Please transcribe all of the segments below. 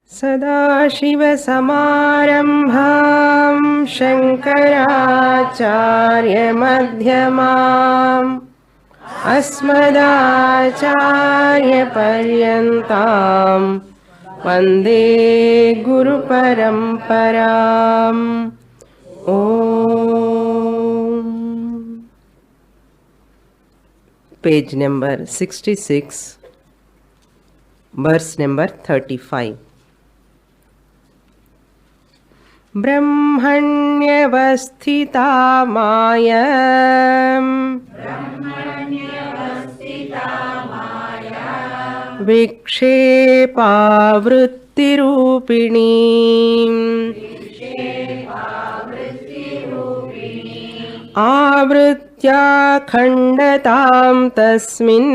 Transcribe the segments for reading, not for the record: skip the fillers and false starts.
सदाशिवसमारम्भां शङ्कराचार्यमध्यमाम् अस्मदाचार्यपर्यन्तां वन्दे गुरुपरम्पराम्. Page number 66, verse number 35. ब्रह्मण्यवस्थिता माया विक्षेपावृत्तिरूपिणी आवृत्त्या खण्डतां तस्मिन्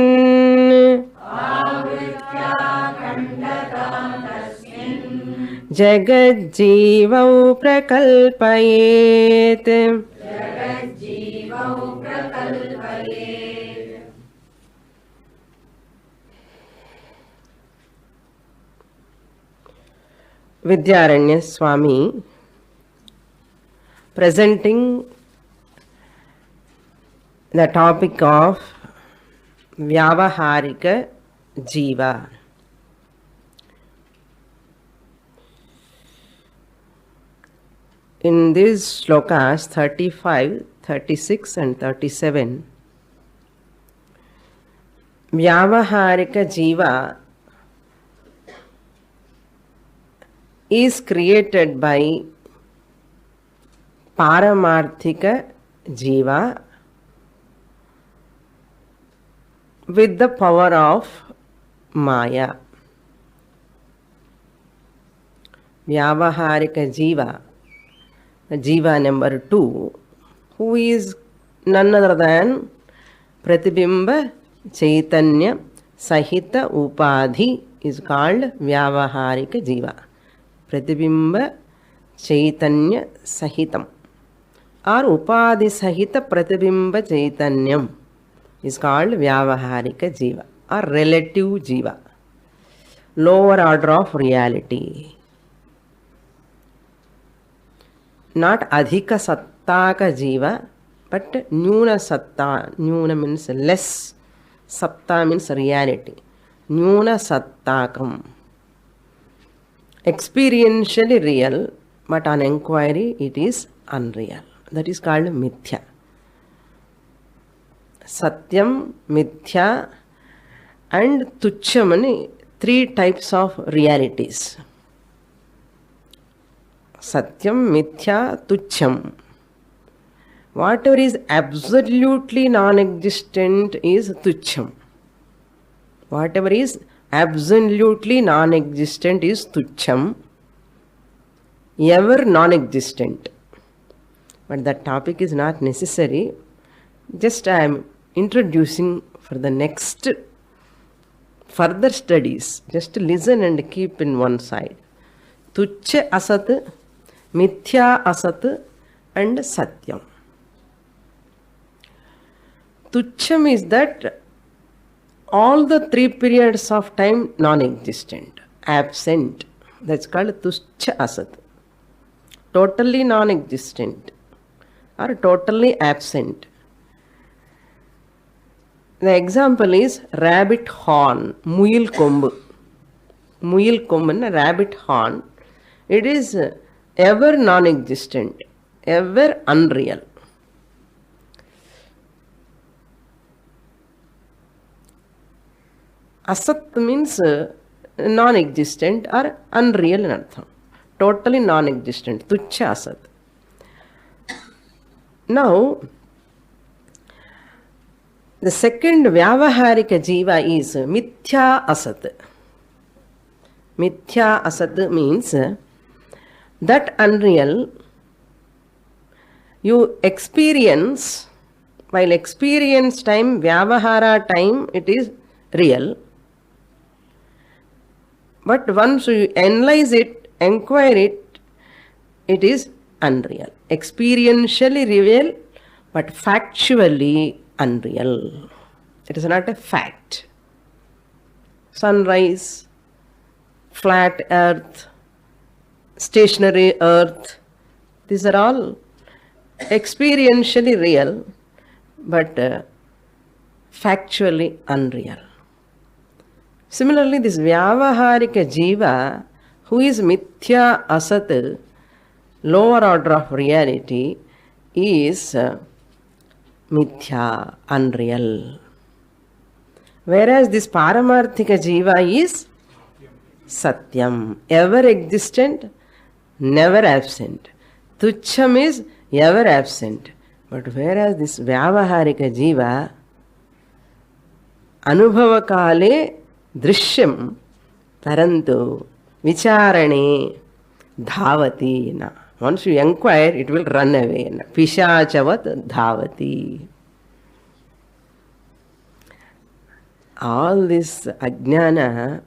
जगज्जीवौ प्रकल्पयेत्. Vidyaranya Swami presenting the topic of Vyavaharika Jiva. In these slokas 35, 36 and 37, Vyavaharika Jiva is created by Paramarthika Jiva with the power of Maya. Vyavaharika Jiva, Jiva number 2, who is none other than Pratibimba Chaitanya Sahita Upadhi, is called Vyavaharika Jiva. Pratibimba Chaitanya Sahitam or Upadhi Sahita Pratibimba Chaitanyam is called Vyavaharika Jiva or relative Jiva, lower order of reality. Not Adhika Sattaka Jiva, but Nyuna Satta. Nyuna means less, Satta means reality. Nyuna Sattakam. Experientially real, but on inquiry it is unreal. That is called Mithya. Satyam, Mithya and Tuchamani, 3 types of realities. Satyam, Mithya, Tucham. Whatever is absolutely non-existent is Tucham. Whatever is absolutely non-existent is Tucham. Ever non-existent. But that topic is not necessary. Just I am introducing for the next further studies. Just listen and keep in one side. Tuchya Asat, Mithya Asat and Satyam. Tucham is that all the 3 periods of time non-existent, absent. That's called Tuchya Asat. Totally non-existent or totally absent. The example is rabbit horn, Muyil Kombu. Muyil Kombu, rabbit horn. It is ever non-existent, ever unreal. Asat means non-existent or unreal in artham. Totally non-existent. Tuchya Asat. Now, the second Vyavaharika Jiva is Mithya Asat. Mithya Asat means that unreal you experience, while experience time, Vyavahara time, it is real. But once you analyze it, inquire it, it is unreal. Experientially real, but factually unreal. It is not a fact. Sunrise, flat earth, stationary earth. These are all experientially real, but factually unreal. Similarly, this Vyavaharika Jiva, who is Mithya Asat, lower order of reality, is Mithya, unreal. Whereas this Paramarthika Jiva is Satyam, ever existent, never absent. Tucham is ever absent. But whereas this Vyavaharika Jiva, Anubhava Kale Drishyam, Parantu, Vicharane, Dhavati. Na. Once you inquire, it will run away. Na. Pishachavat Dhavati. All this Ajnana,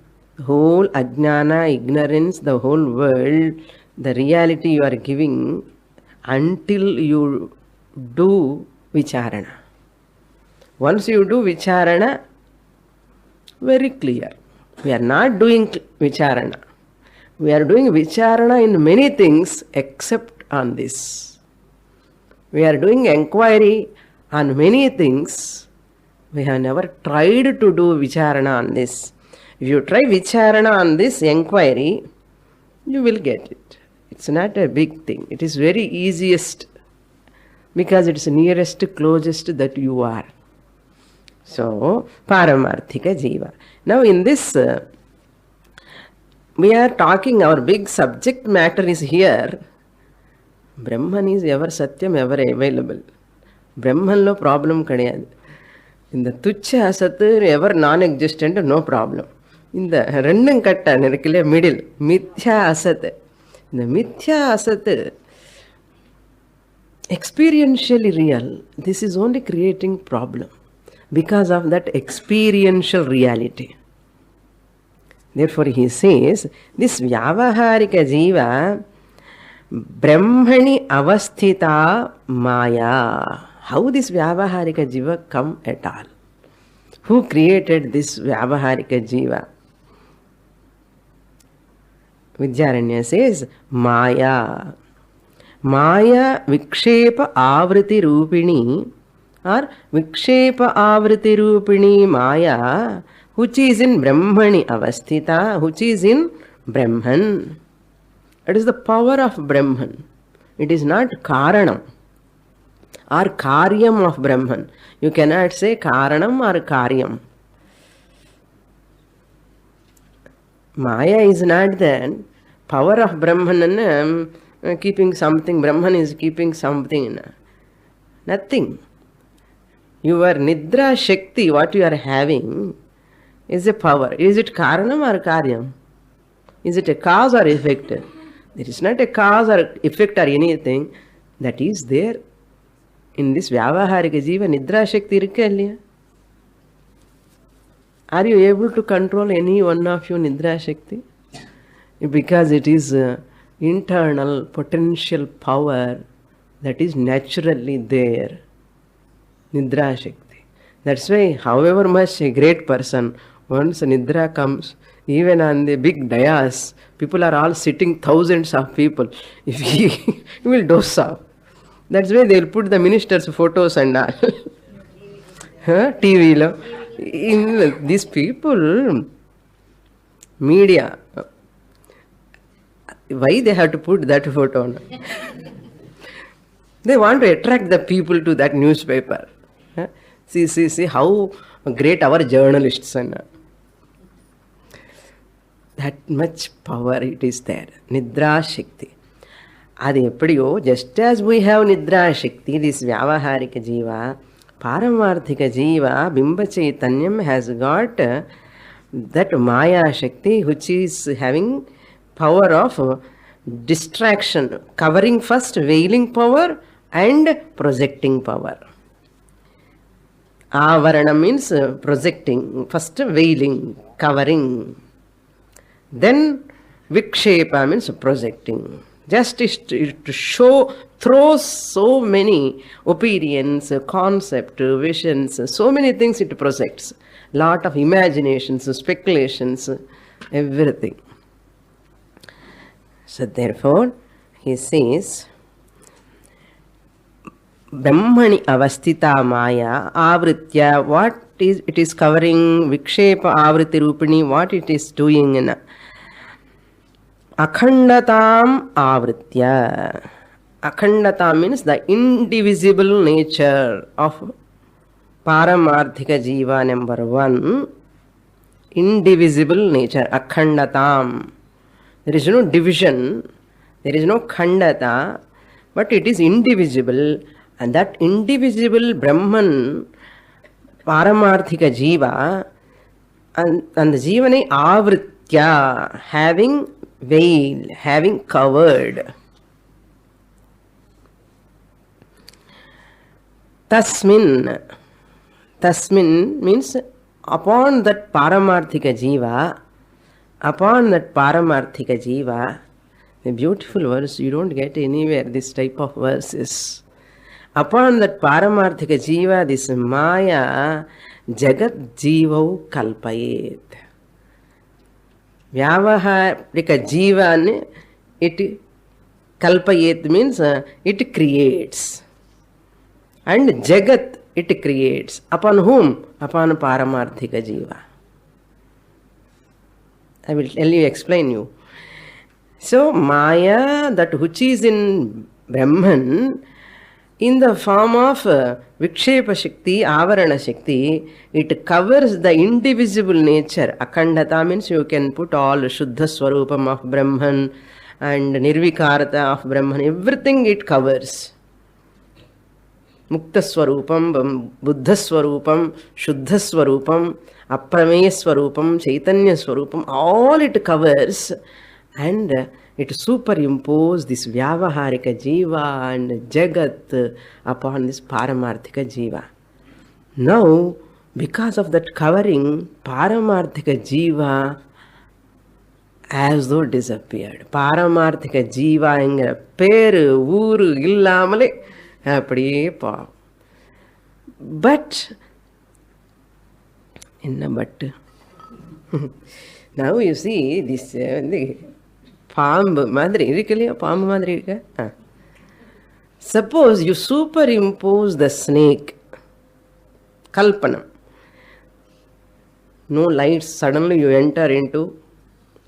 whole Ajnana, ignorance, the whole world, the reality you are giving until you do Vicharana. Once you do Vicharana, very clear. We are not doing Vicharana. We are doing Vicharana in many things except on this. We are doing inquiry on many things. We have never tried to do Vicharana on this. If you try Vicharana on this inquiry, you will get it. It's not a big thing. It is very easiest because it's nearest, closest that you are. So, Paramarthika Jiva. Now in this, we are talking, our big subject matter is here. Brahman is ever Satyam, ever available. Brahman lo problem kadiyadu. In the Tuchya Asat, ever non-existent, no problem. In the Rendang Katta, middle, Mithya Asat. In the Mithya Asat, experientially real, this is only creating problem because of that experiential reality. Therefore he says, this Vyavaharika Jiva, Brahmani Avasthita Maya. How this Vyavaharika Jiva come at all? Who created this Vyavaharika Jiva? Vidyaranya says, Maya. Maya Vikshepa Avriti Rupini, or Vikshepa Avriti Rupini Maya, which is in Brahmani Avasthita, which is in Brahman. It is the power of Brahman. It is not Karanam or Karyam of Brahman. You cannot say Karanam or Karyam. Maya is not the power of Brahman keeping something. Brahman is keeping something. Nothing. Your Nidra Shakti, what you are having, is a power. Is it Karanam or Karyam? Is it a cause or effect? There is not a cause or effect or anything that is there in this Vyavaharika Jiva. Nidra Shakti irukka illaya? Are you able to control any one of your Nidra Shakti? Because it is internal potential power that is naturally there. Nidra Shakti. That's why, however much a great person, once Nidra comes, even on the big dais, people are all sitting, thousands of people. If he will doze off. That's why they will put the minister's photos and all. TV lo. In these people, media, why they have to put that photo on? They want to attract the people to that newspaper. See how great our journalists are. That much power it is there. Nidra Shakti. Adi eppadiyo, just as we have Nidra Shakti, this Vyavaharika Jiva, Paramarthika Jiva, Bimba Chaitanyam has got that Maya Shakti, which is having power of distraction, covering first, veiling power and projecting power. Avarana means projecting, first veiling, covering. Then Vikshepa means projecting. Just to show, throw so many opinions, concepts, visions, so many things it projects. Lot of imaginations, speculations, everything. So therefore, he says, Brahmani avastita maya avritya, what is it is covering, vikshepa avriti rupini, what it is doing in akhandatam avritya. Akhandata means the indivisible nature of paramarthika jiva, number one. Indivisible nature, akhandatam. There is no division, there is no khandata, but it is indivisible. And that indivisible Brahman, paramarthika jiva, and the jivane avritya, having veiled, having covered. Tasmin means upon that paramarthika jiva, a beautiful verse, you don't get anywhere this type of verses. Upon that paramarthika jiva, this maya jagat jivau kalpayet. Vyavaharika jiva, it kalpayet means it creates. And jagat, it creates. Upon whom? Upon paramarthika jiva. I will explain you. So Maya, that which is in Brahman, in the form of Vikshepa Shakti, Avarana Shakti, it covers the indivisible nature. Akhandata means you can put all Shuddha Swarupam of Brahman and Nirvikarata of Brahman, everything it covers. Mukta Swarupam, Buddha Swarupam, Shuddha Swarupam, Aprameya Swarupam, Chaitanya Swarupam, all it covers, and it superimposes this Vyavaharika Jiva and Jagat upon this Paramarthika Jiva. Now, because of that covering, Paramarthika Jiva as though disappeared. Paramarthika Jiva engra peru, uru, illamale, அப்படியே பாவம். But என்ன பட்டு now you see this வந்து பாம்பு மாதிரி இருக்கு இல்லையா, பாம்பு மாதிரி இருக்க. Suppose you superimpose the snake, kalpanam, no lights, suddenly you enter into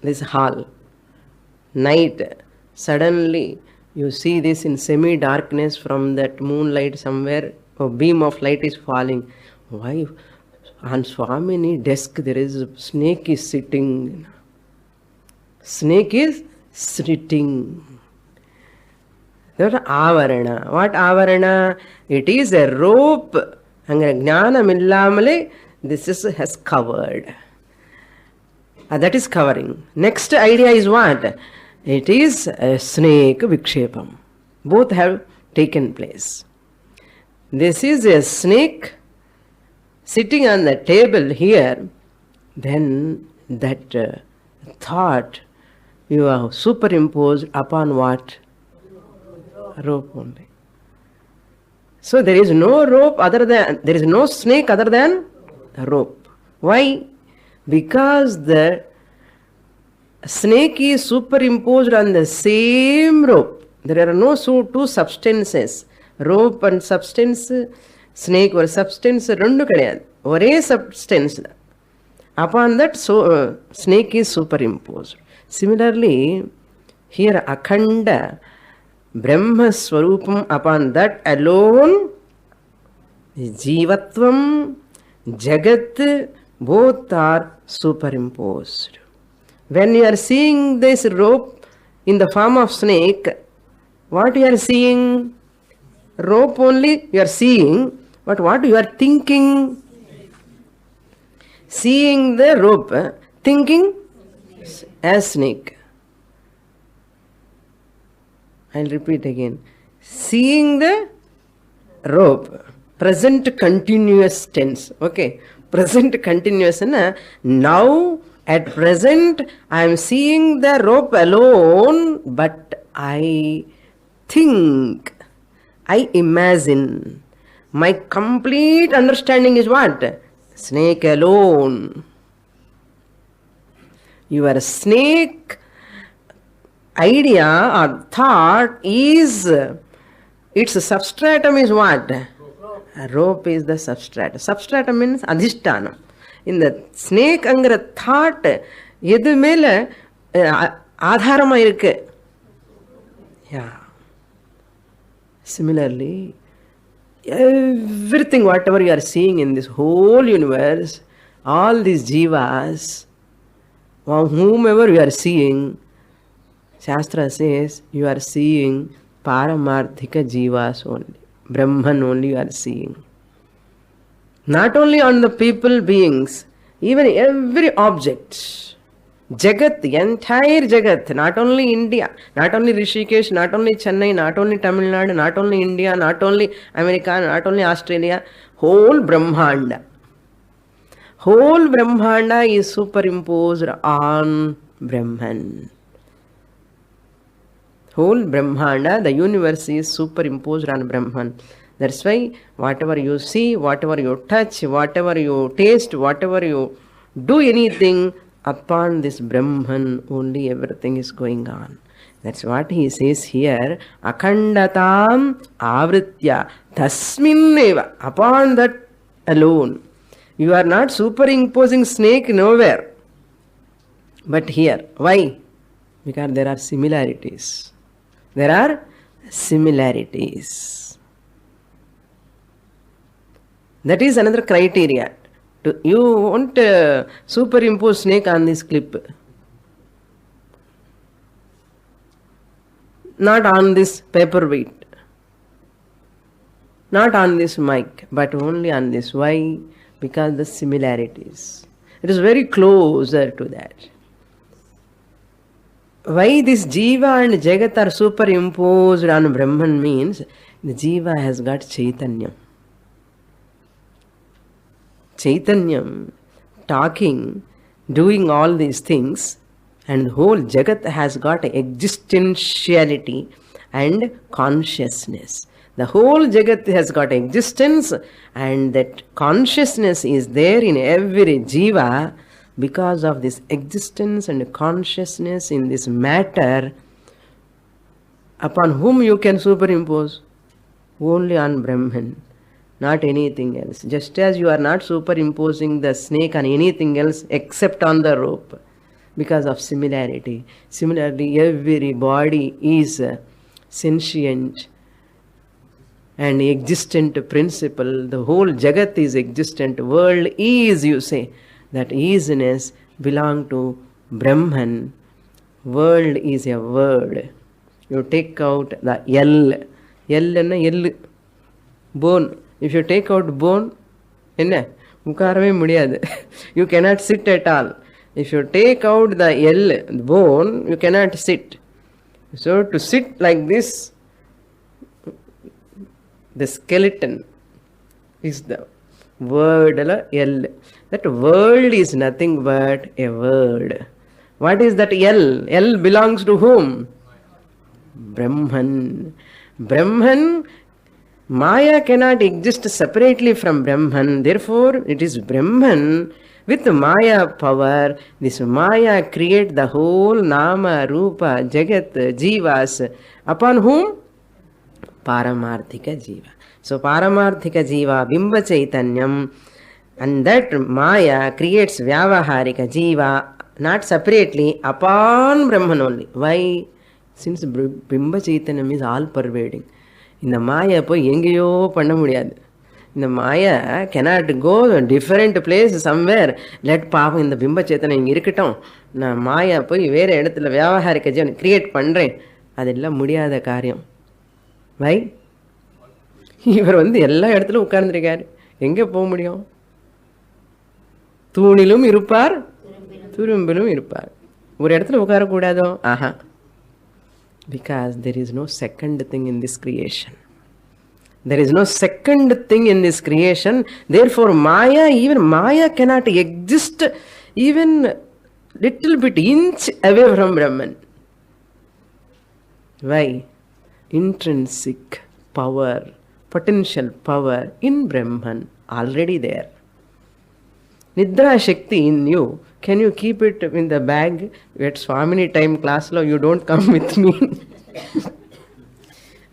this hall, night, suddenly you see this in semi-darkness from that moonlight somewhere, a beam of light is falling. Why? On Swamini desk there is a snake is sitting. Snake is sitting. That is avarana. What avarana? It is a rope. Jnanam illamale this has covered. That is covering. Next idea is what? It is a snake vikshepam. Both have taken place. This is a snake sitting on the table here. Then that thought you have superimposed upon what? Rope only. So there is no rope other than, there is no snake other than a rope. Why? Because the snake is superimposed on the same rope. There are no two substances. Rope and substance, snake or substance, rendu kadiyadu. Ore substance. Upon that snake is superimposed. Similarly, here akhanda Brahma Swarupam, upon that alone Jivatvam, Jagat, both are superimposed. When you are seeing this rope in the form of snake, what you are seeing? Rope only you are seeing, but what you are thinking? Seeing the rope, thinking as snake. I will repeat again. Seeing the rope, present continuous tense. Okay, present continuous. Now, at present, I am seeing the rope alone, but I think, I imagine. My complete understanding is what? Snake alone. Your snake idea or thought is, its substratum is what? Rope is the substratum. Substratum means adhishtanam. In the snake angra thought, எது மேல ஆதாரமா இருக்கு? Yeah. Similarly, everything, whatever you are seeing in this whole universe, all these jivas, whomever you are seeing, Shastra says you are seeing paramarthika jivas only. Brahman only you are seeing. Not only on the people, beings, even every object. Jagat, the entire Jagat, not only India, not only Rishikesh, not only Chennai, not only Tamil Nadu, not only India, not only America, not only Australia, whole Brahmanda. Whole Brahmanda is superimposed on Brahman. Whole Brahmanda, the universe is superimposed on Brahman. That's why whatever you see, whatever you touch, whatever you taste, whatever you do anything, upon this Brahman only everything is going on. That's what he says here. Akhandatam avritya tasminneva. Upon that alone. You are not superimposing snake nowhere. But here. Why? Because there are similarities. There are similarities. That is another criteria. You won't superimpose snake on this clip. Not on this paperweight. Not on this mic, but only on this. Why? Because the similarities. It is very closer to that. Why this Jiva and Jagat are superimposed on Brahman means the Jiva has got Chaitanyam. Chaitanyam, talking, doing all these things, and the whole Jagat has got existentiality and consciousness. The whole Jagat has got existence, and that consciousness is there in every Jiva. Because of this existence and consciousness in this matter, upon whom you can superimpose? Only on Brahman. Not anything else. Just as you are not superimposing the snake on anything else except on the rope because of similarity. Similarly, every body is sentient and existent principle. The whole Jagat is existent. World is, you say. That isness belongs to Brahman. World is a word. You take out the L. L and L. Bone. If you take out bone, you cannot sit at all. If you take out the L, bone, you cannot sit. So to sit like this, the skeleton is the word L. That world is nothing but a word. What is that L? L belongs to whom? Brahman. Brahman, Maya cannot exist separately from Brahman. Therefore, it is Brahman with Maya power. This Maya creates the whole Nama, Rupa, Jagat, Jivas. Upon whom? Paramarthika Jiva. So, Paramarthika Jiva, Bimba Chaitanyam, and that Maya creates Vyavaharika Jiva, not separately, upon Brahman only. Why? Since Bimba Chaitanyam is all pervading. In the Maya, in the Maya cannot go to a different place somewhere. Let Papa in the Bimba Chaitanyam irukattum. Na Maya poi vera edathila Vyavaharika Jivan create pandren. Adella mudiyada karyam. Why? இவர் எல்லா இடத்துலும் உட்கார்ந்துருக்காரு. எங்க போக முடியும்? தூணிலும் இருப்பார், துரும்பிலும் இருப்பார். ஒரு இடத்துல உட்காரக்கூடாதோ? ஆஹா. Because there is no second thing in this creation. There is no second thing in this creation. Therefore, Maya, even Maya cannot exist even little bit inch away from Brahman. Why? Intrinsic power, potential power in Brahman already there. Nidra Shakti in you, can you keep it in the bag? At Swamini time class lo, you don't come with me.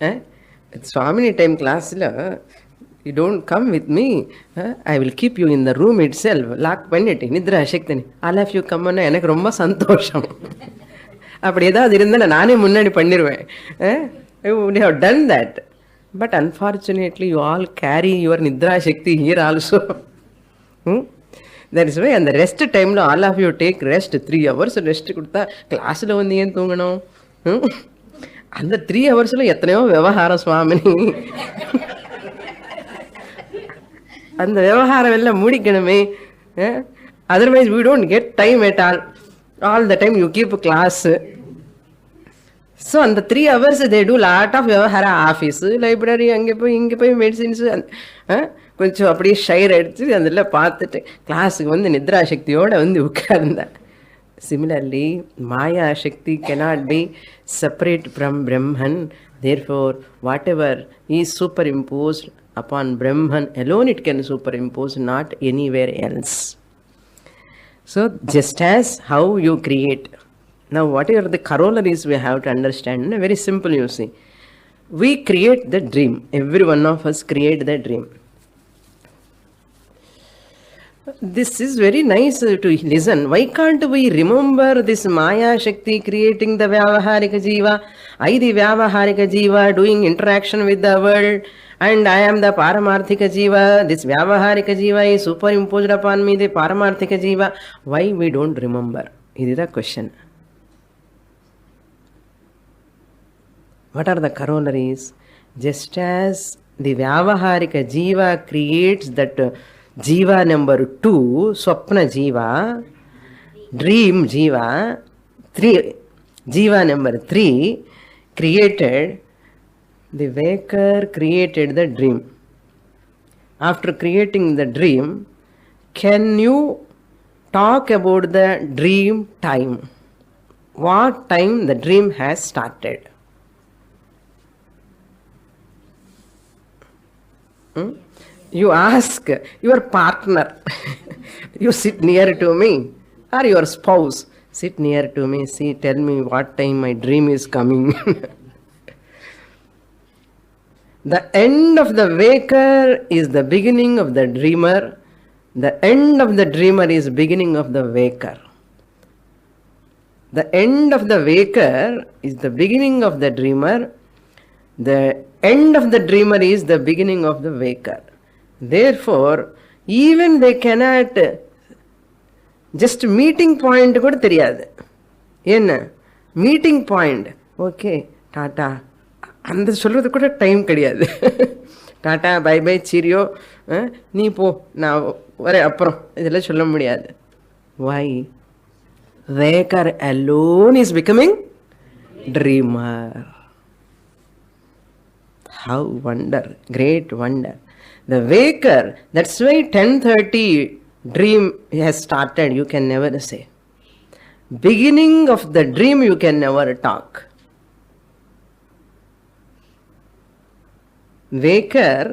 At Swamini time class lo, you don't come with me. I will keep you in the room itself. Lock panniti, Nidra Shakti. All of you come on, enak romba santosham. அப்படி ஏதாவது இருந்தால் நானே முன்னாடி பண்ணிடுவேன். I would have done that. But unfortunately, you all carry your Nidra Shakti here also. That is why, and the rest time, all of you take rest, 3 hours rest. Class lo வந்து ஏன் தூங்கணும்? அந்த 3 hours எத்தனையோ விவகாரம் சுவாமினி. அந்த விவகாரம் எல்லாம் முடிக்கணுமே. Otherwise, we don't get time at all. All the time you keep class. So, on the 3 hours, they do lot of vyavahara, office, library, ange poi medicines. கொஞ்சம் அப்படியே ஷைர் அடிச்சு அதில் பார்த்துட்டு கிளாஸுக்கு வந்து நித்ரா சக்தியோடு வந்து உட்கார்ந்தேன். Similarly, Maya Shakti cannot be separate from Brahman. Therefore, whatever is superimposed upon Brahman alone, it can superimpose, not anywhere else. So, just as how you create. Now, what are the corollaries we have to understand? Very simple, you see. We create the dream. Every one of us create the dream. This is very nice to listen. Why can't we remember this Maya Shakti creating the Vyavaharika Jiva? I, the Vyavaharika Jiva, doing interaction with the world, and I am the Paramarthika Jiva. This Vyavaharika Jiva is superimposed upon me, the Paramarthika Jiva. Why we don't remember? This is the question. What are the corollaries? Just as the Vyavaharika Jiva creates that Jiva number 2, Swapna Jiva, Dream Jiva, 3, Jiva number 3 created, the waker created the dream. After creating the dream, can you talk about the dream time? What time the dream has started? You ask your partner, you sit near to me, or your spouse, sit near to me, see, tell me what time my dream is coming. The end of the waker is the beginning of the dreamer. The end of the dreamer is beginning of the waker. The end of the waker is the beginning of the dreamer. The end of the dreamer is the beginning of the waker. Therefore, even they cannot just meeting point கூட தெரியாது. என்ன meeting point? Okay tata, அந்த சொல்றது கூட time கிடையாது. Tata bye by cheerio, நீ போ நான் வர அப்புறம், இதெல்லாம் சொல்ல முடியாது. Why? Waker alone is becoming dreamer. How wonder, great wonder. The waker, that's why 10:30 dream has started, you can never say. Beginning of the dream, you can never talk. Waker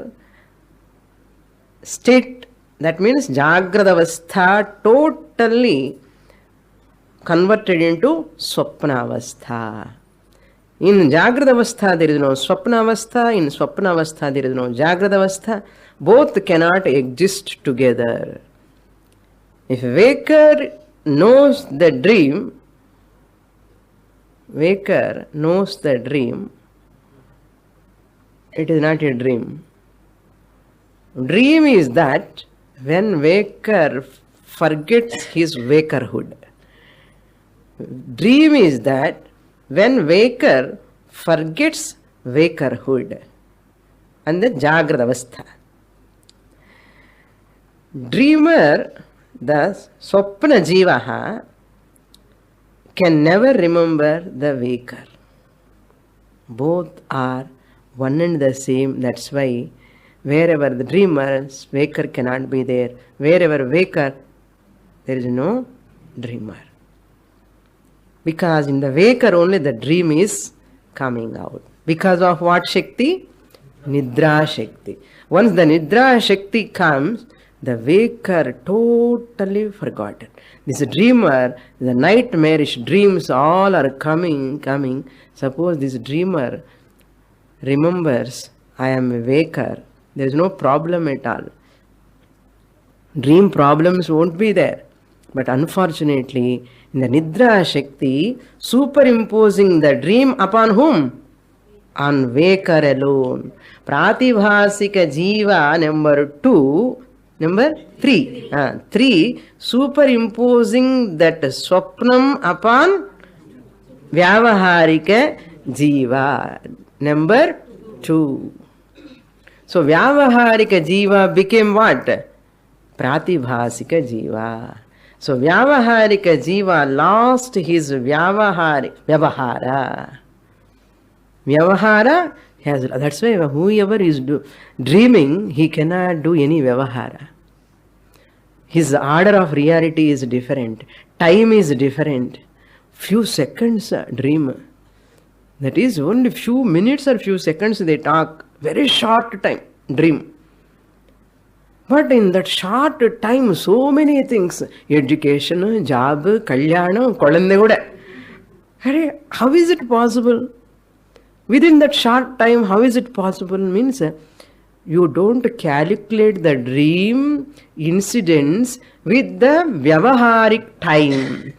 state, that means Jagradavastha totally converted into Swapnavastha. In Jagradavastha there is no Swapnavastha, in Swapnavastha there is no Jagradavastha. Both cannot exist together. If waker knows the dream, it is not a dream. Dream is that when waker forgets his wakerhood. Dream is that when waker forgets wakerhood, and the Jagradavastha. Dreamer, the Swapna Jivaha, can never remember the waker. Both are one and the same. That's why wherever the dreamer, waker cannot be there. Wherever waker, there is no dreamer. Because in the waker only the dream is coming out. Because of what Shakti? Nidra Shakti. Once the Nidra Shakti comes, The waker totally forgotten. This dreamer, the nightmarish dreams all are coming. Suppose this dreamer remembers, I am a waker. There is no problem at all. Dream problems won't be there. But unfortunately, in the Nidra Shakti, superimposing the dream upon whom? On waker alone. Pratibhasika Jiva number 2, number 3. 3, superimposing that Swapnam upon Vyavaharika Jiva. Number 2. So Vyavaharika Jiva became what? Pratibhasika Jiva. So Vyavaharika Jiva lost his Vyavahara. Vyavahara has, that's why whoever is dreaming, he cannot do any Vyavahara. His order of reality is different. Time is different. Few seconds dream. That is only few minutes or few seconds they talk. Very short time dream. But in that short time, so many things. Education, job, kalyana, kolande kuda. How is it possible? Within that short time, how is it possible? Means you don't calculate the dream incidents with the Vyavaharik time.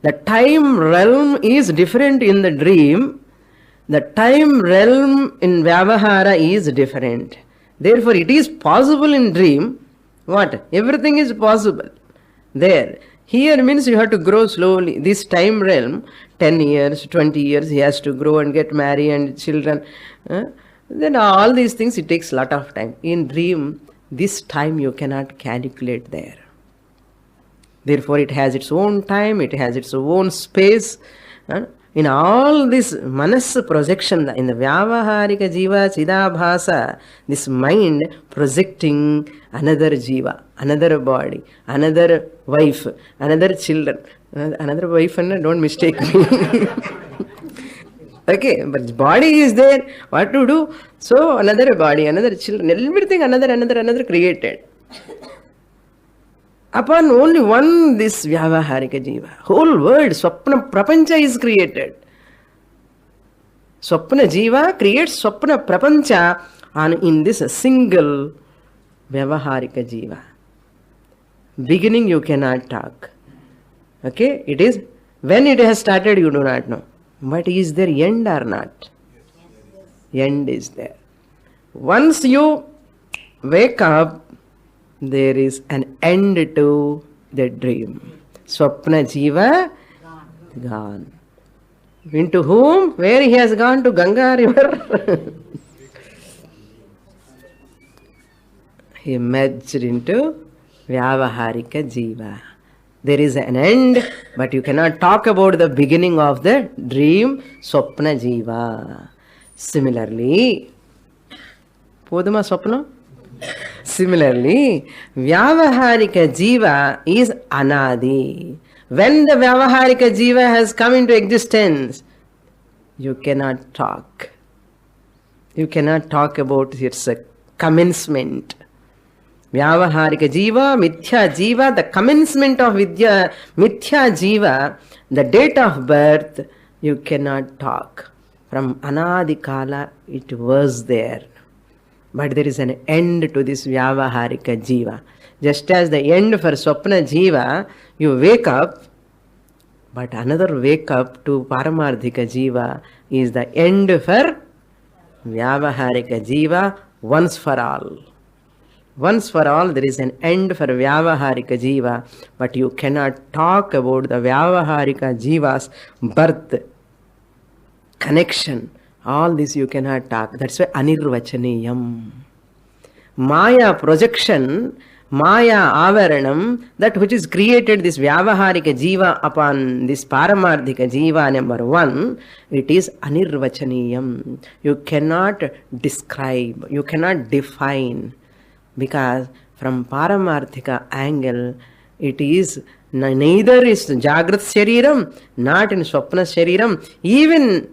The time realm is different in the dream. The time realm in Vyavahara is different. Therefore, it is possible in dream. What? Everything is possible. There. Here means you have to grow slowly. This time realm, 10 years, 20 years, he has to grow and get married and children. Then all these things, it takes a lot of time. In dream, this time you cannot calculate there. Therefore, it has its own time, it has its own space. In all this manas projection, in the Vyavaharika Jiva Chidabhasa, this mind projecting another Jiva, another body, another wife, another children. Another wife, and don't mistake me. Okay, but body is there. What to do? So another body, another children, everything another created. Upon only one this Vyavaharika Jiva, whole world, Swapna Prapancha is created. Swapna Jiva creates Swapna Prapancha in this single Vyavaharika Jiva. Beginning you cannot talk. Okay, it is, when it has started you do not know. But is there end or not? End is there. Once you wake up, there is an end to the dream. Swapna Jiva gone. Into whom? Where he has gone? To Ganga river. He merged into Vyavaharika Jiva. There is an end, but you cannot talk about the beginning of the dream, Swapna Jiva. Similarly, Podama Swapna? Similarly, Vyavaharika Jiva is Anadi. When the Vyavaharika Jiva has come into existence, you cannot talk. You cannot talk about its commencement. Vyavaharika Jiva, Mithya Jiva, the commencement of Vidya, Mithya Jiva, the date of birth, you cannot talk. From Anadi Kala, it was there. But there is an end to this Vyavaharika Jiva. Just as the end for Swapna Jiva, you wake up, but another wake up to Paramardhika Jiva is the end for Vyavaharika Jiva once for all. Once for all, there is an end for Vyavaharika Jiva, but you cannot talk about the Vyavaharika Jiva's birth, connection. All this you cannot talk. That's why Anirvachaniyam. Maya projection, Maya avaranam, that which is created this Vyavaharika Jiva upon this Paramardhika Jiva number 1, it is Anirvachaniyam. You cannot describe, you cannot define. Because from Paramarthika angle, it is neither is Jagrat Shariram, not in Swapna Shariram, even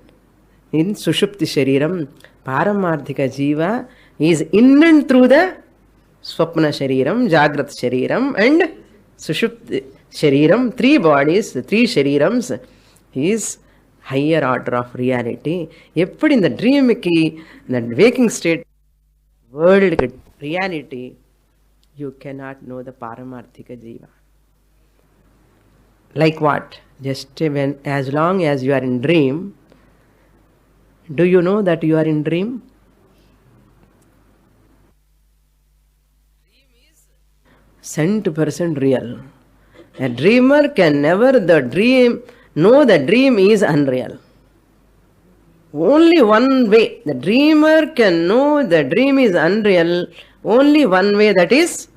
in Sushupti Shariram. Paramarthika Jiva is in and through the Swapna Shariram, Jagrat Shariram, and Sushupti Shariram. 3 bodies, 3 Sharirams is higher order of reality. Eppadi in the dream ki, in the waking state, world reality, you cannot know the Paramarthika Jiva. Like what? Just when, as long as you are in dream, do you know that you are in dream? Dream is 100% real. A dreamer can never know the dream is unreal. Only one way. The dreamer can know the dream is unreal. Only one way, that is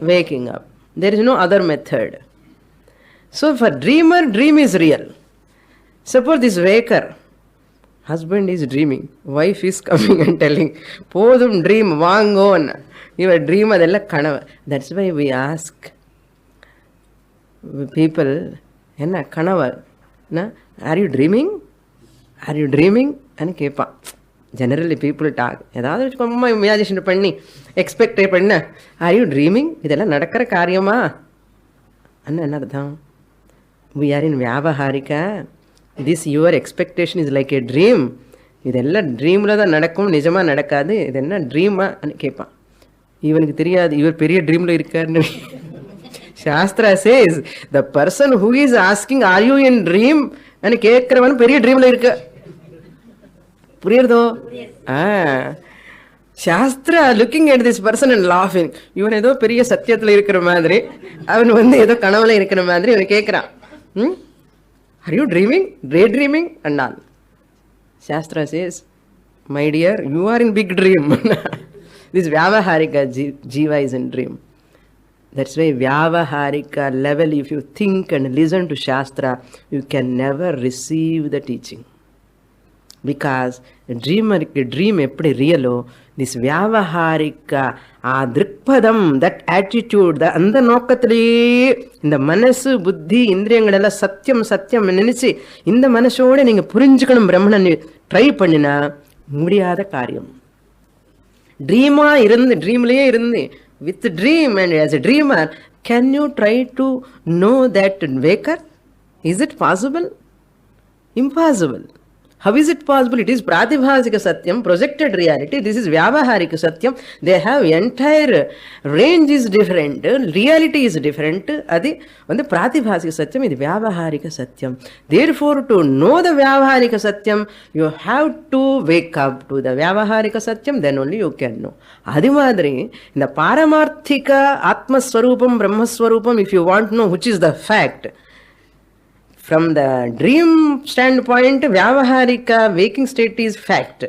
waking up. There is no other method. So for dreamer, dream is real. Suppose this waker, husband is dreaming, wife is coming and telling, Podum dream, vangon. Your dream adella kanava. That's why we ask people, Enna kanava, na, are you dreaming? Are you dreaming? And kepa. Generally people talk. Imagination panni, expect panna. Are you dreaming? Idella nadakara karyama. Anna anardham. We are in Vyavaharika. This your expectation is like a dream. Idella dream la nadakkum nijama nadakadu. Idenna dream ani kepa. Even theriyadu your period dream lo irukar. Shastra says the person who is asking, are you in dream? And kekkravan period dream lo irukka. Puriyadho? Shastra looking at this person and laughing. You know, periya satyathla irukra madri. Avan vandu edo kanavala irukra madri avan kekra. Are you dreaming? Daydreaming? And all. Shastra says, my dear, you are in big dream. This Vyavaharika Jiva is in dream. That's why Vyavaharika level, if you think and listen to Shastra, you can never receive the teaching. Because a dream eppadi realo, this Vyavaharika, drikpadam, that attitude, the andha nokkathile, in the manasu, buddhi, indriyangalella satyam nenichi, in the manasode neenga purinjikanum brahmanani try pannina mudiyada karyam. Dreama irundi, dreamlaye irundi. With the dream and as a dreamer, can you try to know that waker? Is it possible? Impossible. How is it possible? It is Pratibhasika Satyam, projected reality. This is Vyavaharika Satyam. They have entire range is different. Reality is different. Adi on the Pratibhasika Satyam is Vyavaharika Satyam. Therefore, to know the Vyavaharika Satyam, you have to wake up to the Vyavaharika Satyam, then only you can know. Adi madri, in the Paramarthika Atma Swarupam, Brahma Swarupam, if you want to know which is the fact, from the dream standpoint, Vyavaharika waking state is fact.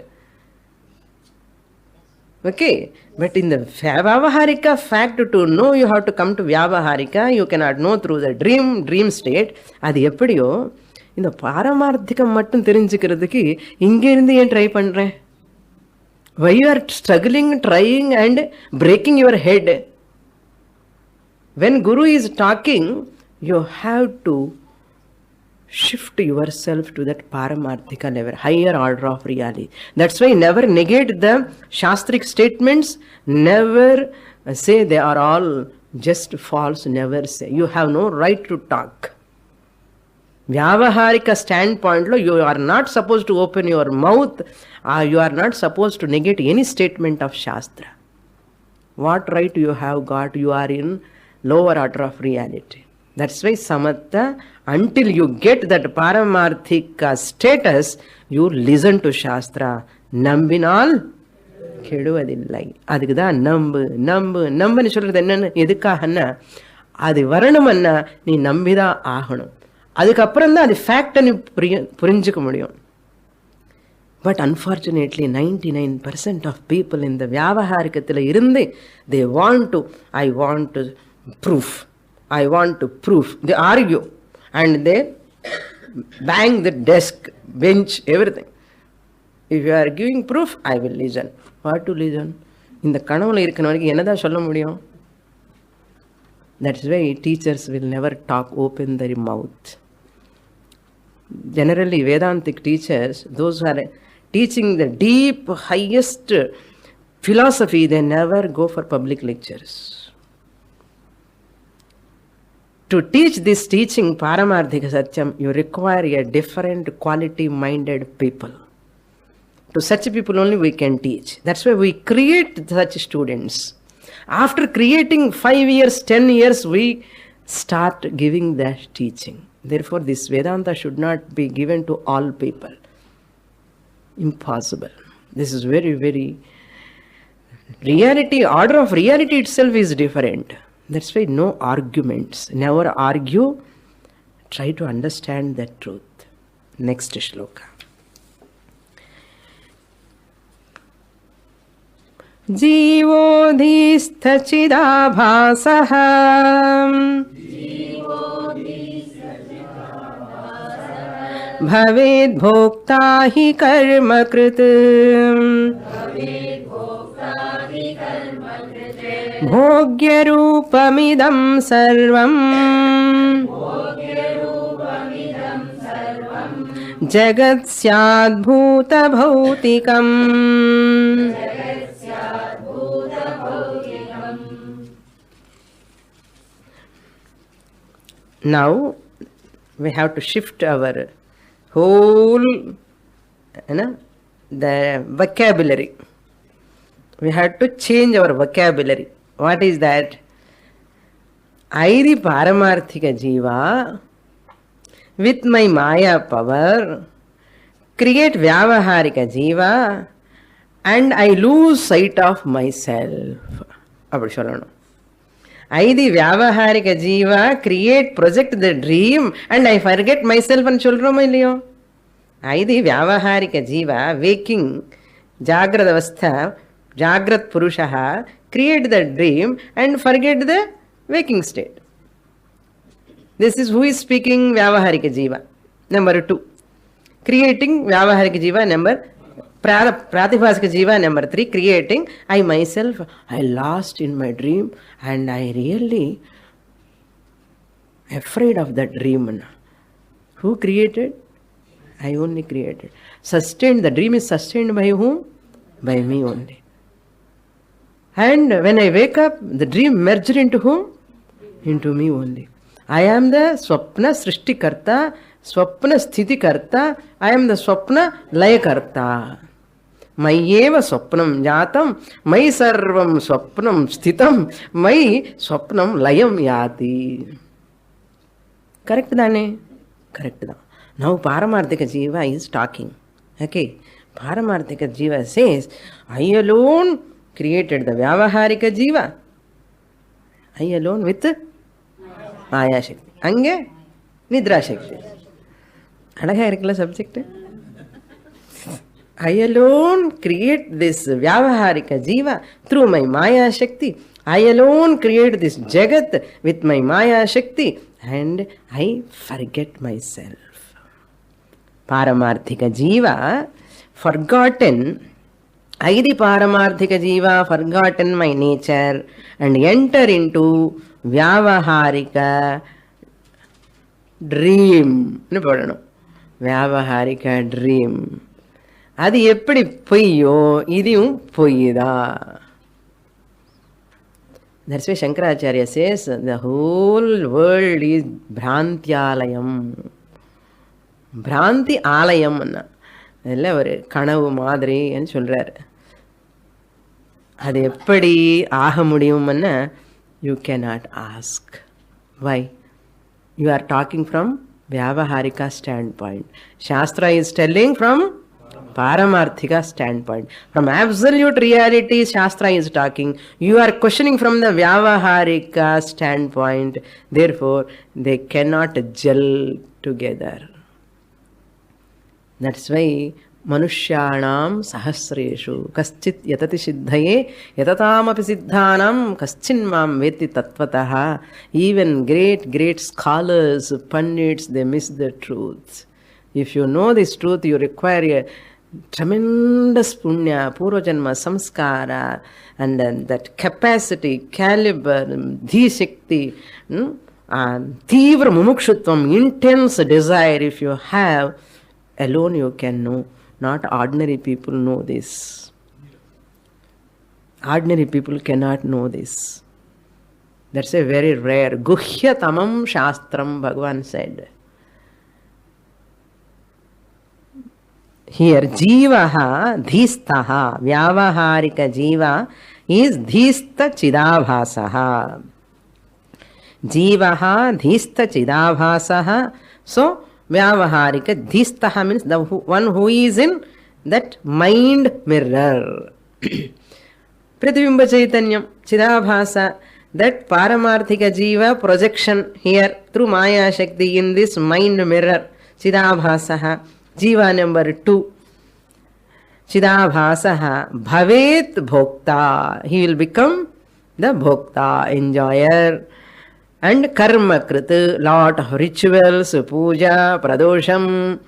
Okay, but in the Vyavaharika fact, to know you have to come to Vyavaharika, you cannot know through the dream state. Adi eppadiyo, in the Paramarthika mattum therinjikkiradhukku inge irundhu yen try pandren? Why you are struggling, trying and breaking your head? When Guru is talking, you have to shift yourself to that Paramarthika level, higher order of reality. That's why never negate the Shastric statements, never say they are all just false, never say. You have no right to talk. Vyavaharika standpoint, you are not supposed to open your mouth, you are not supposed to negate any statement of Shastra. What right you have got? You are in lower order of reality. That's why Samatta, until you get that Paramarthika status, you listen to Shastra. Nambinal keduvadillai. Adukda nambu சொல்றது என்னன்னு எதுக்காகன்னா அது வரணும்னா நீ நம்பிதான் ஆகணும். அதுக்கப்புறம் தான் அது ஃபேக்ட் நீ புரிஞ்சுக்க முடியும். But unfortunately, 99% of people in the Vyavaharikathila irundhe, they want to proof. I want to prove. They argue and they bang the desk, bench, everything. If you are giving proof, I will listen. What to listen? In the kanavula irukkanavukku enna da solla mudiyum? That's why teachers will never talk, open their mouth. Generally, Vedantic teachers, those who are teaching the deep, highest philosophy, they never go for public lectures. To teach this teaching, Paramarthika Satyam, you require a different quality-minded people. To such people only we can teach. That's why we create such students. After creating 5 years, 10 years, we start giving that teaching. Therefore, this Vedanta should not be given to all people. Impossible. This is very, very... Reality, order of reality itself is different. That's why no arguments. Never argue. Try to understand the truth. Next shloka. Jivodhisthachidaabhasah Bhavet bhokta hi karma krit Bhogya rupamidam sarvam Jagat syad bhuta bhautikam. Now we have to shift our whole the vocabulary. We have to change our vocabulary. What is that? I, the Paramarthika Jiva, with my Maya power, create Vyavaharika Jiva, and I lose sight of myself. I, the Vyavaharika Jiva, project the dream, and I forget myself and Cholromailio. I, the Vyavaharika Jiva, waking, Jagradavastha, Jagrat Purushaha, create the dream and forget the waking state. This is who is speaking Vyavaharika Jiva. Number 2. Creating Vyavaharika Jiva. Number Pratibhasika Jiva. Number 3. Creating I myself, I lost in my dream and I really afraid of that dream. Who created? I only created. Sustained. The dream is sustained by whom? By me only. And when I wake up, the dream merged into whom? Into me only. I am the Swapna Srishti Karta, Swapna Sthiti Karta, I am the Swapna Laya Karta. Mayeva Swapnam Yatam, Mai Sarvam Swapnam Sthitam, Mai Swapnam Layam Yati. Correct, Dane? Correct. Now Paramarthika Jiva is talking. Okay. Paramarthika Jiva says, I alone created the Vyavaharika Jiva. I alone with Maya Shakti. Ange Nidra Shakti. Adaga irukla subject. I alone create this Vyavaharika Jiva through my Maya Shakti. I alone create this Jagat with my Maya Shakti and I forget myself. Paramarthika Jiva forgotten. I, the Paramarthika Jiva, forgotten my nature and enter into Vyavaharika dream. Vyavaharika dream. அது எப்படி பொய்யோ இதையும் பொய்தா. That's why Shankaracharya says the whole world is Bhrantyalayam. Bhranti ஆலயம் அதெல்லாம் ஒரு கனவு மாதிரி என்று சொல்றாரு. அது எப்படி ஆக முடியும்னா you cannot ask. Why? You are talking from Vyavaharika standpoint. Shastra is telling from Paramarthika standpoint. From absolute reality, Shastra is talking. You are questioning from the Vyavaharika standpoint. Therefore, they cannot gel together. That's why Manushyanam Sahasreshu Kaschit Yatati Siddhaye Yatatamapi Siddhanam Kaschinmam Veti Tatvataha. Even great scholars, pandits, they miss the truth. If you know this truth, you require a tremendous punya, purvajanma, samskara, and then that capacity, caliber, dhishakti, tivra mumukshutvam, intense desire if you have, alone you can know. Not ordinary people know this. Ordinary people cannot know this. That's a very rare. Guhya tamam shastram, Bhagavan said. Here, jivaha dhistaha, vyavaharika jiva is dhista chidabhasaha. Jivaha dhista chidabhasaha. So, vyavaharika dhistaha means the one who is in that mind mirror. Pratibimba chaitanyam, chidabhasa, that paramarthika jiva projection here through Maya Shakti in this mind mirror. Chidabhasaha. Jiva number 2. Chidabhasaha bhavet bhokta. He will become the bhokta, enjoyer. And karma krita, lot of rituals, puja, pradosham.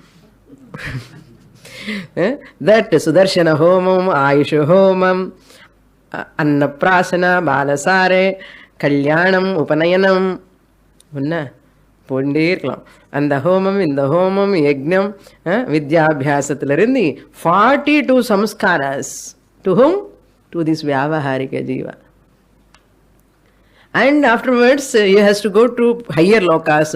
That Sudarshana homam, Ayusha homam, Annaprasana, Balasare, Kalyanam, Upanayanam. Unna? Pondirkalam. And the homam, in the homam, yagnam, vidyabhyasathilirindi 42 samskaras. To whom? To this vyavaharika jiva. And afterwards, he has to go to higher lokas,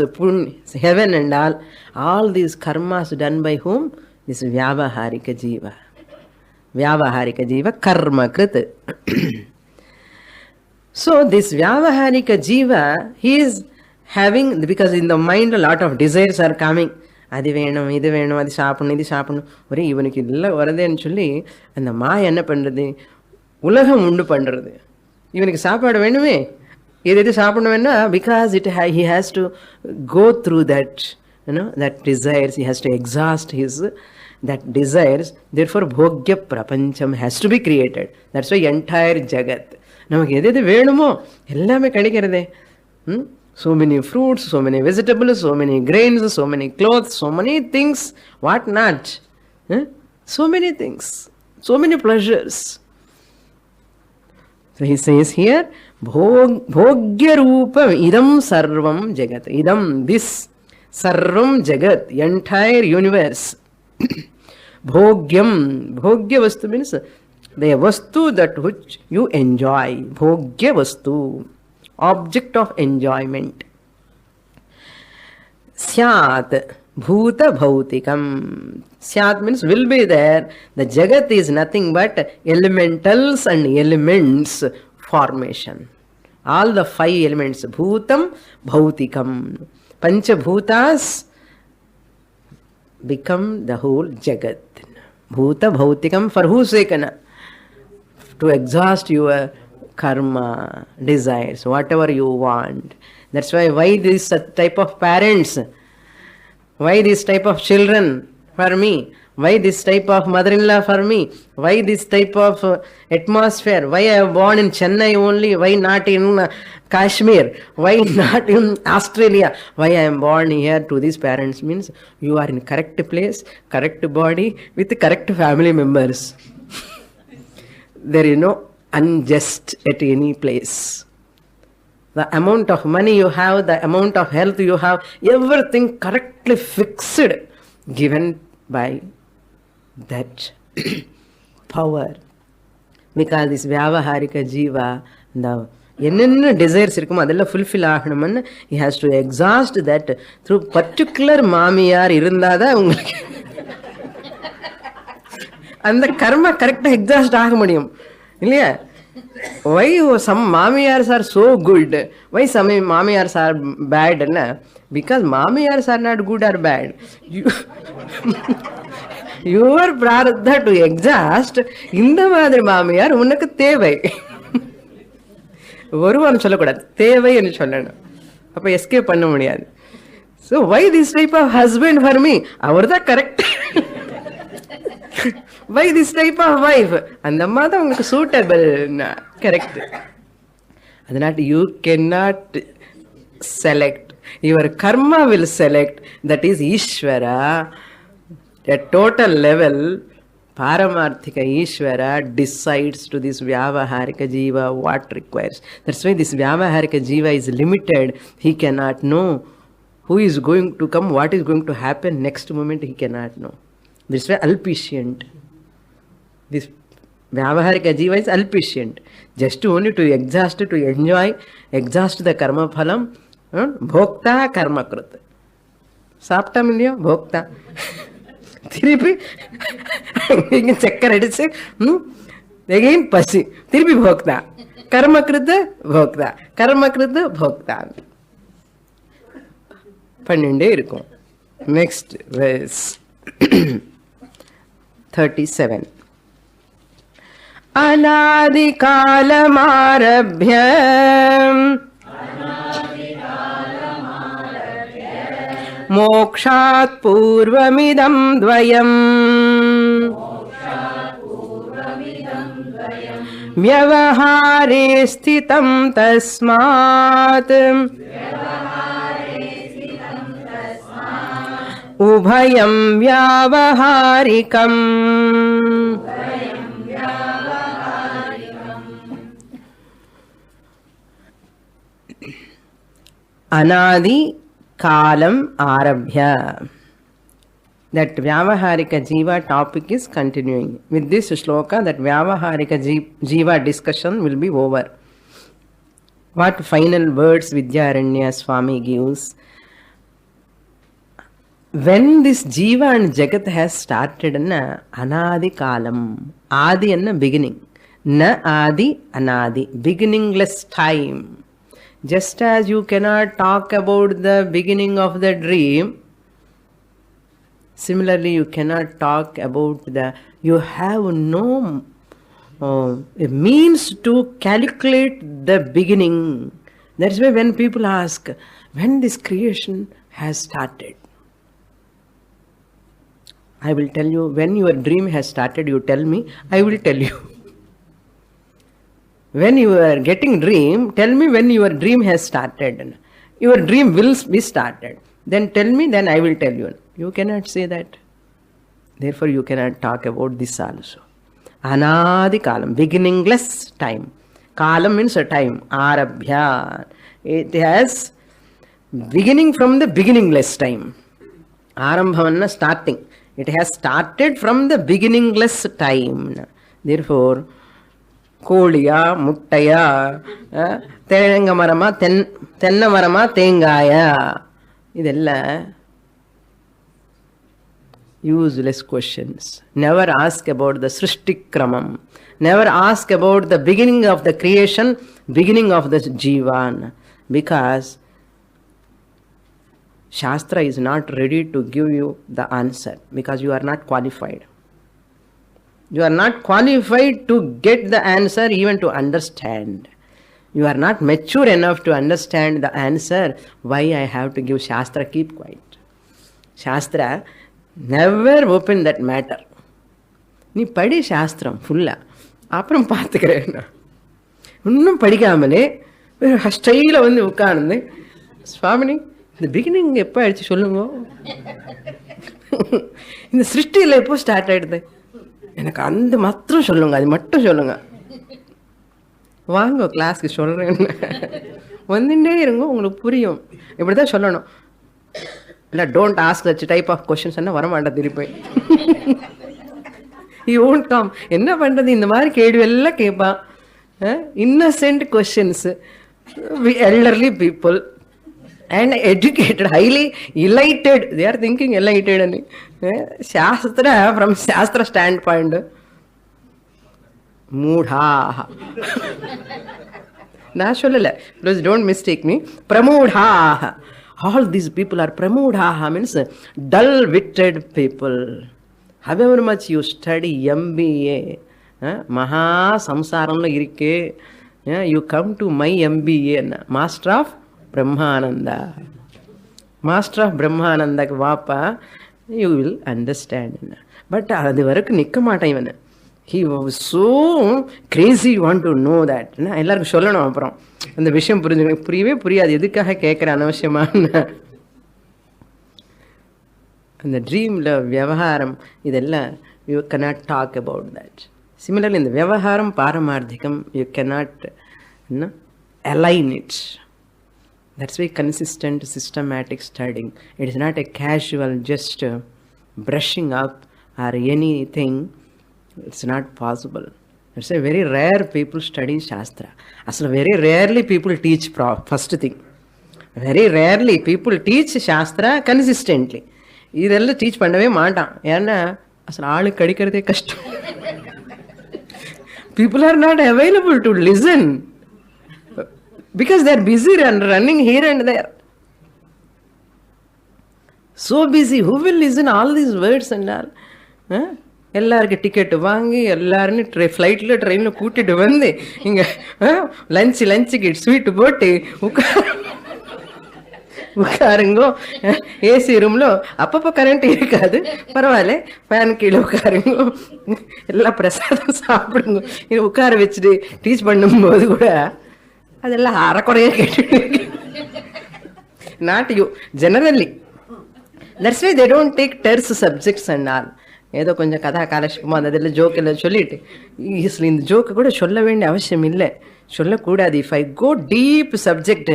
heaven and all. All these karmas done by whom? This vyavaharika jiva. Vyavaharika jiva karma krita. So this vyavaharika jiva, he is having, because in the mind a lot of desires are coming. அது வேணும், இது வேணும், அது சாப்பிடணும், இது சாப்பிடணும். ஒரே இவனுக்கு இதெல்லாம் வருதுன்னு சொல்லி அந்த மாய என்ன பண்ணுறது? உலகம் உண்டு பண்ணுறது. இவனுக்கு சாப்பாடு வேணுமே, எது சாப்பிடணும் வேணா, because he has to go through that, that desires. He has to exhaust his that desires. Therefore, bhogya prapancham has to be created. That's why entire jagat. நமக்கு எது வேணுமோ எல்லாமே கிடைக்கிறதே. So many fruits, so many vegetables, so many grains, so many clothes, so many things, what not? So many things, so many pleasures. So he says here, bhogya rupam idam sarvam jagat. Idam, this sarvam jagat, entire universe. Bhogyam, bhogya vastu means the vastu that which you enjoy. Bhogya vastu, object of enjoyment. Syat, bhuta bhautikam. Syat means will be there. The jagat is nothing but elementals and elements formation. All the 5 elements. Bhutam bhautikam. Pancha bhutas become the whole jagat. Bhuta bhautikam, for whose sake? To exhaust your karma, desires, whatever you want. That's why this type of parents? Why this type of children for me? Why this type of mother-in-law for me? Why this type of atmosphere? Why I am born in Chennai only? Why not in Kashmir? Why not in Australia? Why I am born here? To these parents means you are in correct place, correct body, with correct family members. There is no unjust at any place. The amount of money you have, the amount of health you have, everything correctly fixed, given by that power. Because this vyavaharika jiva, the என்னென்ன desires இருக்குமோ அதெல்லாம் fulfill ஆகணும்னு he has to exhaust that through particular மாமியார் இருந்தாதான் உங்களுக்கு அந்த கர்மா கரெக்டா exhaust ஆக முடியும் இல்லையா? Why some mamiyars are so good? Why some mamiyars are bad? Because mamiyars are not good or bad. Your prarabdha to exhaust, இந்த மாதிரி மாமியார் உனக்கு தேவை. வருவான்னு சொல்லக்கூடாது, தேவை என்று சொல்லணும். அப்ப எஸ்கேப் பண்ண முடியாது. So why this type of husband for me? அவர் தான் correct. Why this type of wife? அந்த அம்மா தான் உங்களுக்கு சூட்டபிள். கரெக்ட். அதனால you cannot select. Your karma will select. That is Ishvara. At total level, Paramarthika Ishvara decides to this Vyavaharika Jiva what requires. That's why this Vyavaharika Jiva is limited. He cannot know who is going to come, what is going to happen next moment. He cannot know. This is why Alpicient. This Vyavaharika jiva is alpicient. Just only to exhaust, to enjoy, exhaust the karma phalam. Bhokta karma krut. Saptam illiyo? Bhokta. Thiripi checker adiche. Again pasi. Thiripi bhokta. Karma krut bhokta. Karma krut bhokta. Pannende irukum. Next verse. 37. Anadi kalamarabhya mokshat purvamidam dvayam vyavahare sthitam tasmat ubhayam vyavaharikam. Anadi kalam arabhya. That Vyavaharika Jiva topic is continuing. With this shloka, that Vyavaharika Jiva discussion will be over. What final words Vidyaranya Swami gives? When this Jiva and Jagat has started, Anadi kalam. Adi anna beginning. Na adi anadi. Beginningless time. Just as you cannot talk about the beginning of the dream, similarly you cannot talk about you have no means to calculate the beginning. That's why when people ask, when this creation has started, I will tell you, when your dream has started, you tell me, I will tell you. When you are getting dream, tell me when your dream has started. Your dream will be started. Then tell me, then I will tell you. You cannot say that. Therefore, you cannot talk about this also. Anadi kalam, beginningless time. Kalam means a time. Arabhya. It has beginning from the beginningless time. Arambhavanna starting. It has started from the beginningless time. Therefore, Koliya, Muttaya, Terangamarama, Tennamarama, Tengaya. Idella useless questions. Never ask about the Srishti Kramam. Never ask about the beginning of the creation, beginning of the Jivan. Because Shastra is not ready to give you the answer. Because you are not qualified. You are not qualified to get the answer, even to understand. You are not mature enough to understand the answer. Why I have to give Shastra? Keep quiet. Shastra, never open that matter. நீ படி சாஸ்திரம் ஃபுல்லா, அப்புறம் பார்த்துக்கிறேன். இன்னும் படிக்காமலே ஸ்டைல வந்து உட்கார்ந்து, சுவாமினி இந்த பிகினிங் எப்போ ஆயிடுச்சு சொல்லுங்க, இந்த சிருஷ்டியில் எப்போ ஸ்டார்ட் ஆயிடுது, எனக்கு அந்த மாத்திரம் சொல்லுங்க, அது மட்டும் சொல்லுங்க, வாங்க கிளாஸ்க்கு சொல்கிறேன், வந்துட்டே இருங்க உங்களுக்கு புரியும். இப்படி தான் சொல்லணும். இல்லை don't ask such type of questions என்ன வரமாட்டேன் திருப்பி. He won't come. என்ன பண்ணுறது, இந்த மாதிரி கேள்வி எல்லாம் கேட்பான். Innocent questions. Elderly people and educated, highly elated. They are thinking elated. Shastra, from Shastra standpoint, moodha. Na sholala. Please don't mistake me. Pramodha. All these people are pramodha, means dull-witted people. However much you study MBA, Maha Samsaramla irike, you come to my MBA, Master of Brahmananda. Master of Brahmananda Vapa, you will understand. But the work nikkamata even. He was so crazy, you want to know that. எல்லாருக்கும் சொல்லணும் அப்புறம் அந்த விஷயம் புரியவே புரியாது, எதுக்காக கேட்குற அனவசியமான அந்த ட்ரீமில் விவகாரம் இதெல்லாம் you cannot talk about that. Similarly, in the விவகாரம் பாரமார்த்திகம் you cannot align it. That's why consistent, systematic studying. It is not a casual just brushing up or anything. It's not possible. It's a very rare people study Shastra. Asla very rarely people teach first thing. Very rarely people teach Shastra consistently. இதெல்லாம் teach பண்ணவே மாட்டான். ஏன்னா அசல் ஆளு கிடைக்கிறதே கஷ்டம். People are not available to listen because they are busy and running here and there. So busy. Who will listen all these words and all? எல்லாருக்கும் ticket வாங்கி எல்லாரும் ஃப்ளைட்டில் ட்ரெயினில் கூட்டிட்டு வந்து இங்கே லஞ்சுக்கு ஸ்வீட்டு போட்டு உட்காருங்கோ. ஏசி ரூம்ல அப்பப்போ கரண்ட் இருக்காது, பரவாயில்ல, ஃபேன் கீழே உட்காருங்கோ, எல்லாம் பிரசாதம் சாப்பிடுங்க. இது உட்கார வச்சுட்டு டீச் பண்ணும்போது கூட அதெல்லாம் அறக்குறையாக கேட்டு not you generally. That's why they don't take their subjects and all. ஏதோ கொஞ்சம் கதா காலட்சேபமாக அந்த இதில் ஜோக் எல்லாம் சொல்லிட்டு இந்த ஜோக்கு கூட சொல்ல வேண்டிய அவசியம் இல்லை, சொல்லக்கூடாது. If I go deep subject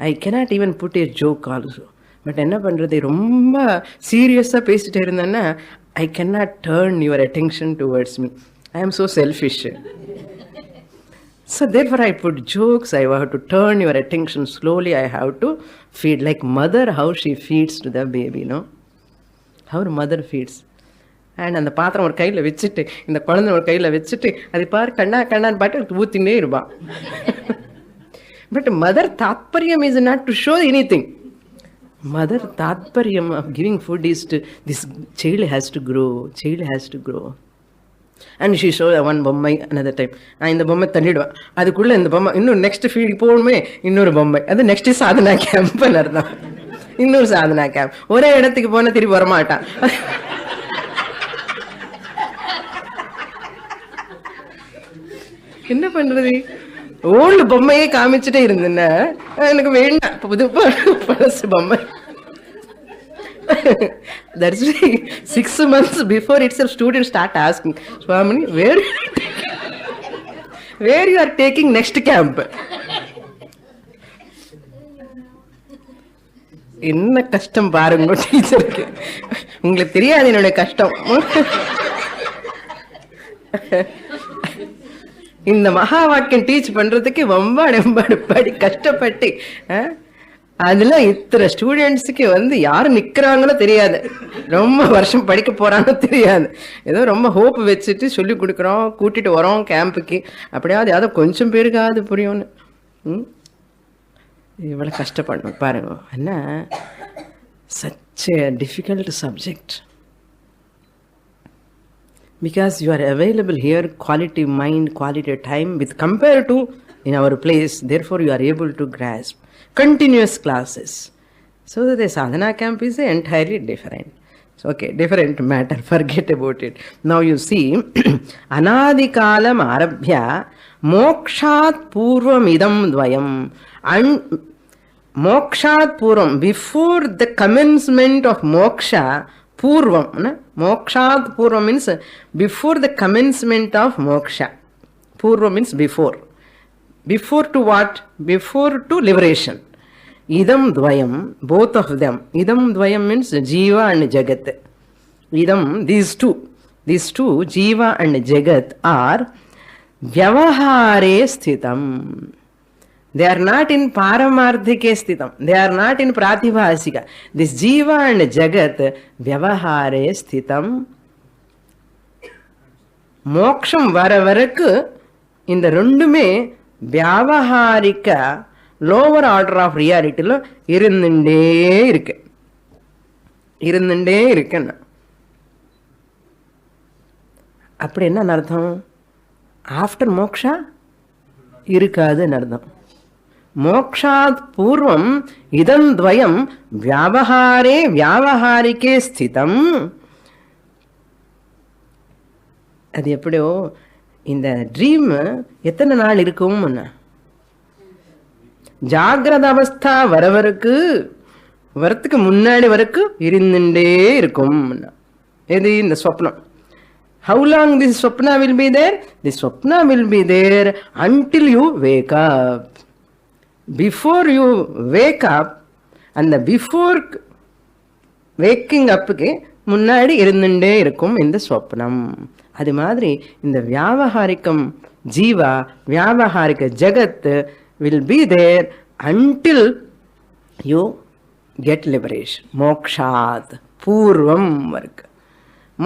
I cannot even put a joke also. But என்ன பண்ணுறது, ரொம்ப சீரியஸாக பேசிகிட்டே இருந்தேன்னா I cannot turn your attention towards me. I am so selfish. So therefore I put jokes, I have to turn your attention slowly, I have to feed. Like mother, how she feeds to the baby, no? How mother feeds. And அந்த பாத்திரம் ஒரு கையில் வச்சுட்டு இந்த குழந்தை ஒரு கையில் வச்சுட்டு அது பாரு கண்ணா கண்ணான்னு பாட்டு ஊற்றினே இருப்பான். But mother tatparyam is not to show anything. Mother tatparyam of giving food is to, this child has to grow, child has to grow. And she showed one பொம்மை another time. நான் இந்த பொம்மை தள்ளிடுவேன், அதுக்குள்ளே இந்த பொம்மை இன்னும் நெக்ஸ்ட் ஃபீட் போகணுமே, இன்னொரு பொம்மை, அது நெக்ஸ்ட் சாதனா கேம்ப் தான், இன்னொரு சாதனா கேம்ப். ஒரே இடத்துக்கு போனால் திருப்பி வரமாட்டான். என்ன பண்றது, ஓல்டு பொம்மையே காமிச்சுட்டே இருந்தேன்னா எனக்கு வேண்டாம் புது பழசு பொம்மை. That's why 6 months before itself students start asking, Swamini, where you are taking next camp? என்ன கஷ்டம் பாருங்க டீச்சருக்கு, உங்களுக்கு தெரியாது என்னுடைய கஷ்டம். இந்த மகா வாக்கியம் டீச் பண்றதுக்கு வம்பாடு படி கஷ்டப்பட்டு அதெல்லாம் இத்தனை ஸ்டூடெண்ட்ஸுக்கு வந்து யாரு நிக்கிறாங்களோ தெரியாது, ரொம்ப வருஷம் படிக்க போறாங்களோ தெரியாது. ஏதோ ரொம்ப ஹோப் வச்சுட்டு சொல்லி கொடுக்குறோம், கூட்டிட்டு வரோம் கேம்புக்கு, அப்படியாவது யாதோ கொஞ்சம் பேருக்காவது புரியும்னு. இவ்வளவு கஷ்டப்படணும் பாருங்க. என்ன such a difficult subject. Because you are available here, quality mind, quality time with compared to in our place, therefore you are able to grasp continuous classes. So the sadhana camp is entirely different. So, okay, different matter, forget about it. Now you see, anadikalam arabhya mokshat purvam idam dvayam. And mokshat purvam, before the commencement of moksha, purvam, mokshat purvam means before the commencement of moksha. Purvam means before. Before to what? Before to liberation. Idam dvayam, both of them. Idam dvayam means jiva and jagat. Idam, these two, jiva and jagat are vyavahare sthitam. They are not in paramarthike sthitam. They are not in pratibhasika. This jiva and jagat vyavahare sthitam. Moksham varavarukku இந்த ரெண்டுமே வியாவகாரிக்க lower order of ரியாலிட்டியில் இருந்துட்டே இருக்குன்னா அப்படி என்ன அர்த்தம்? After moksha இருக்காதுன்னு அர்த்தம். மோக்ஷாத் பூர்வம் இதம் துவயம் வியாவகாரிக்கே ஸ்திதம். அது எப்படியோ இந்த ட்ரீம் எத்தனை நாள் இருக்கும்? ஜாகிரத அவஸ்தா வரத்துக்கு முன்னாடி வரைக்கும் இருந்துட்டே இருக்கும். எது? இந்த ஸ்வப்னம். How long this swapna will be there? This swapna will be there until you wake up. Before you wake up, and the before waking up முன்னாடி இருந்துட்டே இருக்கும் இந்த ஸ்வப்னம். அது மாதிரி இந்த வியாவஹாரிக்கம் ஜீவா, வியாவஹாரிக ஜகத் will be there until you get liberation. Mokshat purvam varga.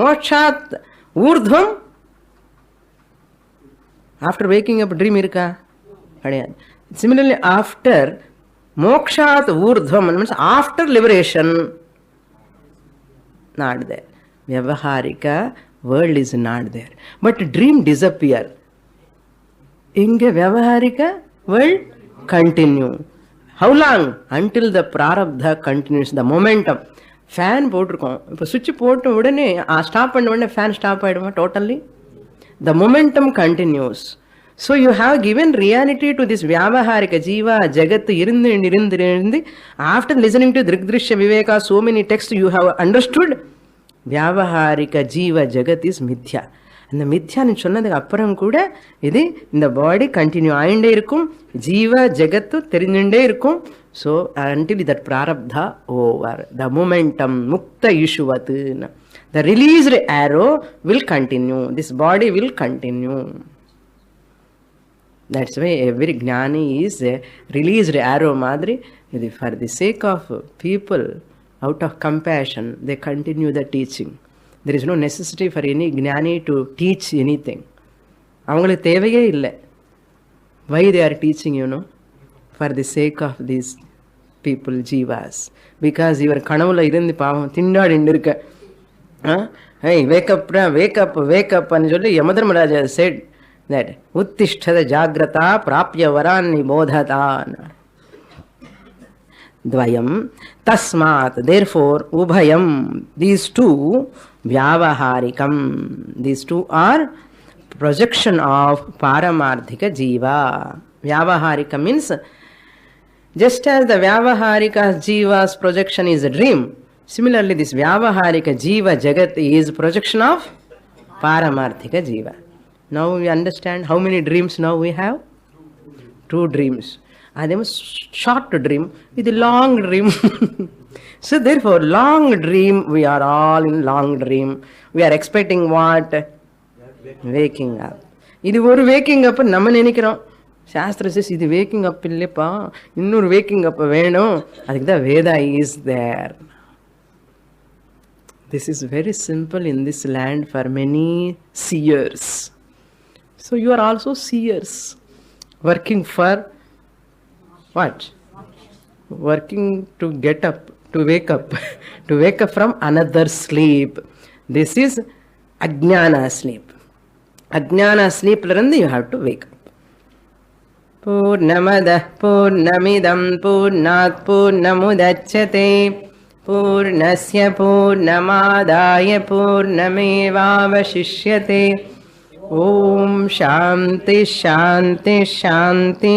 Mokshat urdhvam. After waking up dream irka? Similarly, after mokshat urdhvam means after liberation, not there. Vyavaharika world is not there. But dream disappear. Inge Vyavaharika world continue. How long? Until the prarabdha continues, the momentum. Fan போட்டிருக்கோம், இப்போ சுவிட்ச் போட்ட உடனே stop பண்ண உடனே fan stop ஆகிடுமா totally? The momentum continues. So you have given reality to this vyavaharika jiva jagat irindi. After listening to Drishya, Viveka, so many texts, you have understood vyavaharika jiva jagat is mithya. அந்த மித்யான்னு சொன்னதுக்கு அப்புறம் கூட இது இந்த பாடி continue ஆகிண்டே இருக்கும், ஜீவ ஜெகத்து தெரிஞ்சுட்டே இருக்கும். So until that prarabdha over, the momentum முக்த இஷுவத்து, the released arrow will continue, this body will continue. That's why every jnani is released arrow மாதிரி. இது for the sake of people, out of compassion, they continue the teaching. There is no necessity for any gnani to teach anything. அவங்களுக்கு தேவையே இல்லை. Why they are teaching, for the sake of these people, jivas. Because இவர் கனவுல இருந்து பாவம் திண்டாடிண்டு இருக்க, hey, wake up, wake up ன்னு சொல்லி Yamadharmaraja said that உத்திஷ்டத ஜாகிரதா பிராப்ய வரான்னி போததான். Dvayam tasmat, therefore ubhayam, these two vyavaharikam, these two are projection of paramarthika jiva. Vyavaharika means just as the vyavaharika jiva's projection is a dream, similarly this vyavaharika jiva jagat is projection of paramarthika jiva. Now we understand how many dreams now we have? 2 dreams. Adem short dream, with a long dream. So therefore, long dream, we are all in long dream. We are expecting what? Waking up. Idu oru waking up நம்ம நினைக்கிறோம். சாஸ்திரம் says இது waking up இல்லப்பா, இன்னொரு waking up வேணும். அதுக்கு தான் Veda is there. This is very simple in this land for many seers. So you are also seers, working for what? Working to get up, to wake up, to wake up from another sleep. This is ajnana sleep. Ajnana sleep lirundhu you have to wake up. Purnamada purnamidam purnat purnamudachyate purnasya purnamadaya purnamevavashishyate. Om shanti shanti shanti.